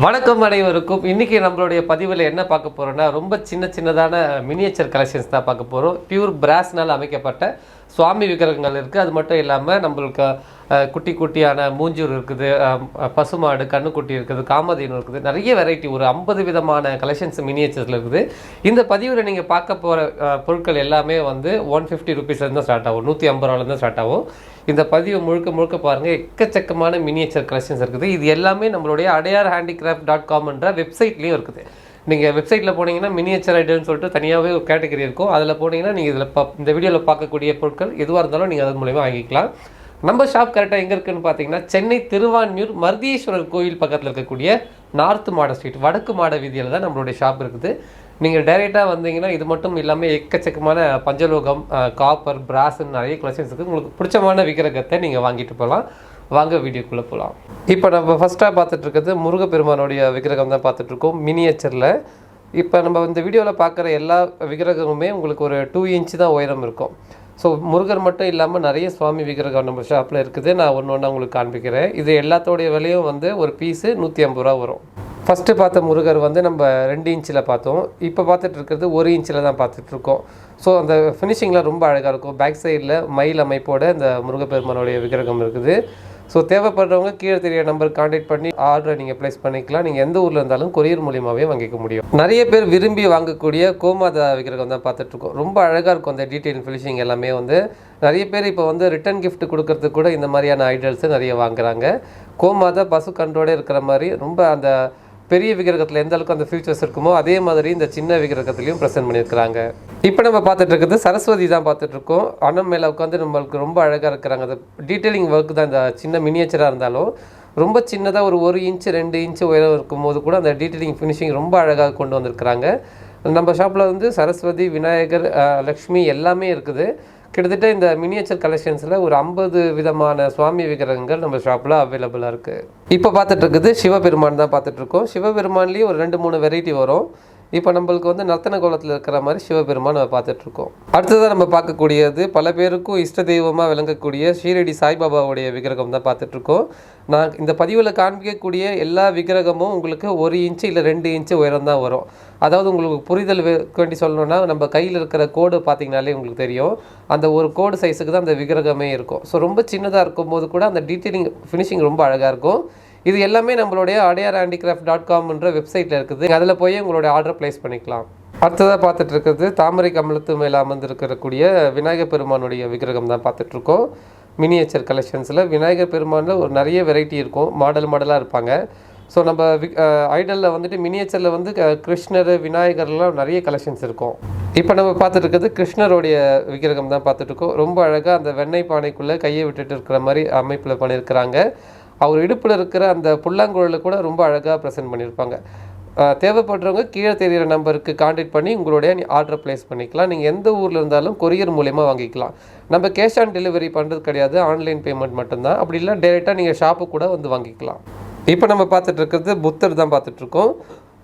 வணக்கம் அனைவருக்கும். இன்றைக்கி நம்மளுடைய பதிவில் என்ன பார்க்க போகிறோன்னா, ரொம்ப சின்னதான மினியேச்சர் கலெக்ஷன்ஸ் தான் பார்க்க போகிறோம். பியூர் பிராஸ்னால் அமைக்கப்பட்ட சுவாமி விக்கிரகங்கள் இருக்குது. அது மட்டும் இல்லாமல் நம்மளுக்கு குட்டியான மூஞ்சூர் இருக்குது, பசுமாடு கண்ணுக்குட்டி இருக்குது, காமதேனு இருக்குது, நிறைய வெரைட்டி ஒரு 50 விதமான கலெக்ஷன்ஸ் மினியேச்சர்ஸில் இருக்குது. இந்த பதிவில் நீங்கள் பார்க்க போகிற பொருட்கள் எல்லாமே வந்து 150 ருபீஸ்லேருந்து ஸ்டார்ட் ஆகும், 150 ரூபாலேருந்து ஸ்டார்ட் ஆகும். இந்த பதிவு முழுக்க பாருங்கள், எக்கச்சக்கமான மினியேச்சர் கலெக்ஷன்ஸ் இருக்குது. இது எல்லாமே நம்மளுடைய அடையார் handicraft.com என்ற வெப்சைட்லேயும் இருக்குது. நீங்கள் வெப்சைட்டில் போனீங்கன்னா மினியேச்சர் ஐட்டம்னு சொல்லிட்டு தனியாகவே ஒரு கேட்டகரி இருக்கும். அதில் போனீங்கன்னா நீங்கள் இந்த வீடியோவில் பார்க்கக்கூடிய பொருட்கள் எதுவாக இருந்தாலும் நீங்கள் அதன் மூலமாக வாங்கிக்கலாம். நம்ம ஷாப் கரெக்டாக எங்கே இருக்குதுன்னு பார்த்தீங்கன்னா, சென்னை திருவான்மியூர் மருதீஸ்வரர் கோயில் பக்கத்தில் இருக்கக்கூடிய நார்த் மாட ஸ்ட்ரீட், வடக்கு மாட வீதியில் தான் நம்மளுடைய ஷாப் இருக்குது. நீங்கள் டைரெக்டாக வந்தீங்கன்னா இது மட்டும் இல்லாமல் எக்கச்சக்கமான பஞ்சலோகம், காப்பர், பிராஸ்ன்னு நிறைய கலெக்ஷன்ஸ் இருக்குது. உங்களுக்கு பிடிச்சமான விக்கிரகத்தை நீங்கள் வாங்கிட்டு போகலாம். வாங்க வீடியோக்குள்ளே போகலாம். இப்போ நம்ம ஃபஸ்ட்டாக பார்த்துட்ருக்கிறது முருகப்பெருமானுடைய விக்கிரகம் தான் பார்த்துட்ருக்கோம் மினியேச்சரில். இப்போ நம்ம இந்த வீடியோவில் பார்க்குற எல்லா விக்கிரகமுமே உங்களுக்கு ஒரு 2 இன்ச்சு தான் உயரம் இருக்கும். ஸோ முருகர் மட்டும் இல்லாமல் நிறைய சுவாமி விக்கிரகம் நம்ம ஷாப்பில் இருக்குது. நான் ஒன்று உங்களுக்கு காண்பிக்கிறேன். இது எல்லாத்தோடைய விலையும் வந்து ஒரு பீஸு 150 ரூபா வரும். ஃபஸ்ட்டு பார்த்த முருகர் வந்து நம்ம 2 இன்ச்சில் பார்த்தோம். இப்போ பார்த்துட்டு இருக்கிறது 1 இன்ச்சில் தான் பார்த்துட்ருக்கோம். ஸோ அந்த ஃபினிஷிங்லாம் ரொம்ப அழகாக இருக்கும். பேக் சைடில் மயில் அமைப்போட இந்த முருகப்பெருமானுடைய விக்கிரகம் இருக்குது. ஸோ தேவைப்படுறவங்க கீழே தெரிய நம்பருக்கு கான்டாக்ட் பண்ணி ஆர்டரை நீங்கள் ப்ளேஸ் பண்ணிக்கலாம். நீங்கள் எந்த ஊரில் இருந்தாலும் கொரியர் மூலியமாகவே வாங்கிக்க முடியும். நிறைய பேர் விரும்பி வாங்கக்கூடிய கோமாதா விக்கிரகம் தான் பார்த்துட்ருக்கோம். ரொம்ப அழகாக இருக்கும் அந்த டீட்டெயில் ஃபினிஷிங் எல்லாமே. வந்து நிறைய பேர் இப்போ வந்து ரிட்டன் கிஃப்ட் கொடுக்கறதுக்கு கூட இந்த மாதிரியான ஐடல்ஸை நிறைய வாங்குறாங்க. கோமாதா பசு கன்றோடு இருக்கிற மாதிரி ரொம்ப அந்த பெரிய விக்கிரகத்தில் எந்த அளவுக்கு அந்த ஃபியூச்சர்ஸ் இருக்குமோ அதே மாதிரி இந்த சின்ன விக்கிரகத்துலையும் ப்ரெசென்ட் பண்ணியிருக்கிறாங்க. இப்போ நம்ம பார்த்துட்டு இருக்கிறது சரஸ்வதி தான் பார்த்துட்ருக்கோம். அண்ணன் மேலே உட்காந்து நம்மளுக்கு ரொம்ப அழகாக இருக்கிறாங்க. அந்த டீட்டெயிலிங் ஒர்க் தான். இந்த சின்ன மினியேச்சராக இருந்தாலும் ரொம்ப சின்னதாக ஒரு 1 இன்ச்சு 2 இன்ச்சு உயரம் இருக்கும்போது கூட அந்த டீட்டெயிலிங் ஃபினிஷிங் ரொம்ப அழகாக கொண்டு வந்திருக்கிறாங்க. நம்ம ஷாப்பில் வந்து சரஸ்வதி, விநாயகர், லக்ஷ்மி எல்லாமே இருக்குது. கிட்டத்தட்ட இந்த மினியேச்சர் கலெக்ஷன்ஸில் ஒரு 50 விதமான சுவாமி விக்கிரகங்கள் நம்ம ஷாப்பில் அவைலபிளாக இருக்குது. இப்போ பார்த்துட்டு இருக்குது சிவபெருமான் தான் பார்த்துட்ருக்கோம். சிவபெருமான்லேயும் ஒரு 2-3 வெரைட்டி வரும். இப்போ நம்மளுக்கு வந்து நர்த்தன கோலத்தில் இருக்கிற மாதிரி சிவபெருமான் நம்ம பார்த்துட்ருக்கோம். அடுத்ததாக நம்ம பார்க்கக்கூடியது பல பேருக்கும் இஷ்ட தெய்வமாக விளங்கக்கூடிய ஷீரடி சாய்பாபாவுடைய விக்கிரகம் தான் பார்த்துட்ருக்கோம். நான் இந்த பதிவில் காண்பிக்கக்கூடிய எல்லா விக்கிரகமும் உங்களுக்கு 1 இன்ச்சு இல்லை 2 இன்ச்சு உயரம் தான் வரும். அதாவது உங்களுக்கு புரிதல் வேண்டி சொல்லணும்னா, நம்ம கையில் இருக்கிற கோடு பார்த்திங்கனாலே உங்களுக்கு தெரியும். அந்த ஒரு கோடு சைஸுக்கு தான் அந்த விக்கிரகமே இருக்கும். ஸோ ரொம்ப சின்னதாக இருக்கும்போது கூட அந்த டீட்டெயிலிங் ஃபினிஷிங் ரொம்ப அழகாக இருக்கும். இது எல்லாமே நம்மளுடைய அடையார் handicraft.com என்ற வெப்சைட்டில் இருக்குது. அதில் போய் உங்களுடைய ஆர்டர் ப்ளேஸ் பண்ணிக்கலாம். அடுத்ததாக பார்த்துட்டு இருக்கிறது தாமரை கமலத்து மேலே அமர்ந்திருக்கக்கூடிய விநாயகர் பெருமானுடைய விக்கிரகம் தான் பார்த்துட்ருக்கோம். மினியேச்சர் கலெக்ஷன்ஸில் விநாயகர் பெருமானில் ஒரு நிறைய வெரைட்டி இருக்கும். மாடலாக இருப்பாங்க. ஸோ நம்ம ஐடலில் வந்துட்டு மினியேச்சரில் வந்து கிருஷ்ணர், விநாயகர்லாம் நிறைய கலெக்ஷன்ஸ் இருக்கும். இப்போ நம்ம பார்த்துட்டு இருக்கிறது கிருஷ்ணருடைய விக்கிரகம் தான் பார்த்துட்ருக்கோம். ரொம்ப அழகாக அந்த வெண்ணெய் பானைக்குள்ளே கையை விட்டுட்டு இருக்கிற மாதிரி அமைப்பில் பண்ணியிருக்கிறாங்க. அவர் இடுப்பில் இருக்கிற அந்த புல்லாங்குழலில் கூட ரொம்ப அழகாக ப்ரெசென்ட் பண்ணியிருப்பாங்க. தேவைப்படுறவங்க கீழே தெரிகிற நம்பருக்கு கான்டாக்ட் பண்ணி உங்களுடைய ஆர்டரை ப்ளேஸ் பண்ணிக்கலாம். நீங்கள் எந்த ஊரில் இருந்தாலும் கொரியர் மூலயமா வாங்கிக்கலாம். நம்ம கேஷ் ஆன் டெலிவரி பண்ணுறது கிடையாது, ஆன்லைன் பேமெண்ட் மட்டும்தான். அப்படி இல்லை டேரெக்டாக நீங்கள் ஷாப்பு கூட வந்து வாங்கிக்கலாம். இப்போ நம்ம பார்த்துட்டு இருக்கிறது புத்தர் தான் பார்த்துட்ருக்கோம்.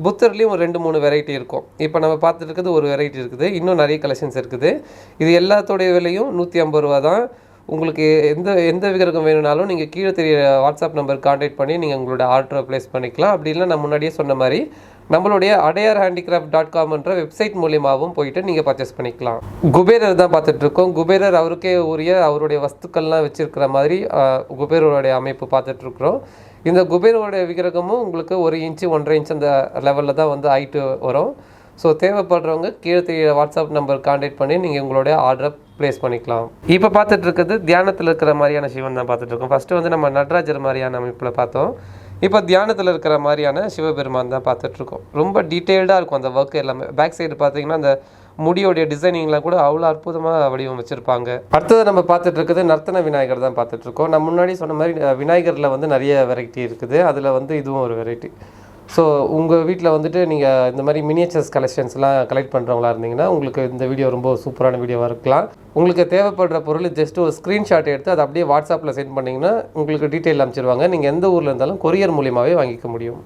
புத்தர்லேயும் ஒரு 2-3 வெரைட்டி இருக்கும். இப்போ நம்ம பார்த்துட்டு இருக்கிறது ஒரு வெரைட்டி இருக்குது. இன்னும் நிறைய கலெக்ஷன்ஸ் இருக்குது. இது எல்லாத்தோடைய விலையும் 150 ரூபா தான். உங்களுக்கு எந்த விக்கிரகம் வேணும்னாலும் நீங்கள் கீழே தெரிய வாட்ஸ்அப் நம்பர் கான்டாக்ட் பண்ணி நீங்கள் உங்களோட ஆர்டரை ப்ளேஸ் பண்ணிக்கலாம். அப்படி இல்லை நான் முன்னாடியே சொன்ன மாதிரி நம்மளுடைய அடையார் handicraft.com என்ற வெப்சைட் மூலியமாகவும் போயிட்டு நீங்கள் பர்ச்சேஸ் பண்ணிக்கலாம். குபேரர் தான் பார்த்துட்ருக்கோம். குபேரர் அவருக்கே உரிய அவருடைய வஸ்துக்கள்லாம் வச்சுருக்கிற மாதிரி குபேரருடைய அமைப்பு பார்த்துட்ருக்குறோம். இந்த குபேரருடைய விக்கிரகமும் உங்களுக்கு 1 இன்ச்சு 1.5 இன்ச் அந்த லெவலில் தான் வந்து ஹைட்டு வரும். ஸோ தேவைப்படுறவங்க கீழே தெரிய வாட்ஸ்அப் நம்பர் கான்டாக்ட் பண்ணி நீங்கள் உங்களுடைய ஆர்டரை ப்ளேஸ் பண்ணிக்கலாம். இப்போ பார்த்துட்டு இருக்கிறது தியானத்தில் இருக்கிற மாதிரியான சிவன் தான் பார்த்துட்ருக்கோம். ஃபஸ்ட்டு வந்து நம்ம நடராஜர் மாதிரியான அமைப்பில் பார்த்தோம். இப்போ தியானத்தில் இருக்கிற மாதிரியான சிவபெருமான் தான் பார்த்துட்ருக்கோம். ரொம்ப டீட்டெயில்டாக இருக்கும் அந்த ஒர்க் எல்லாமே. பேக் சைடு பார்த்தீங்கன்னா அந்த முடியோடைய டிசைனிங்லாம் கூட அவ்வளோ அற்புதமாக வடிவம் வச்சுருப்பாங்க. அடுத்தது நம்ம பார்த்துட்டு இருக்கிறது நர்த்தன விநாயகர் தான் பார்த்துட்ருக்கோம். நான் முன்னாடி சொன்ன மாதிரி விநாயகரில் வந்து நிறைய வெரைட்டி இருக்குது. அதில் வந்து இதுவும் ஒரு வெரைட்டி. ஸோ உங்கள் வீட்டில் வந்துட்டு நீங்கள் இந்த மாதிரி மினியேச்சர்ஸ் கலெக்ஷன்ஸ்லாம் கலெக்ட் பண்ணுறவங்களா இருந்தீங்கன்னா உங்களுக்கு இந்த வீடியோ ரொம்ப சூப்பரான வீடியோவாக இருக்கலாம். உங்களுக்கு தேவைப்படுற பொருள் ஜஸ்ட் ஒரு ஸ்க்ரீன்ஷாட் எடுத்து அதை அப்படியே வாட்ஸ்அப்பில் சென்ட் பண்ணிங்கன்னா உங்களுக்கு டீட்டெயில் அனுப்பிச்சிடுவாங்க. நீங்கள் எந்த ஊரில் இருந்தாலும் கொரியர் மூலியமாகவே வாங்கிக்க முடியும்.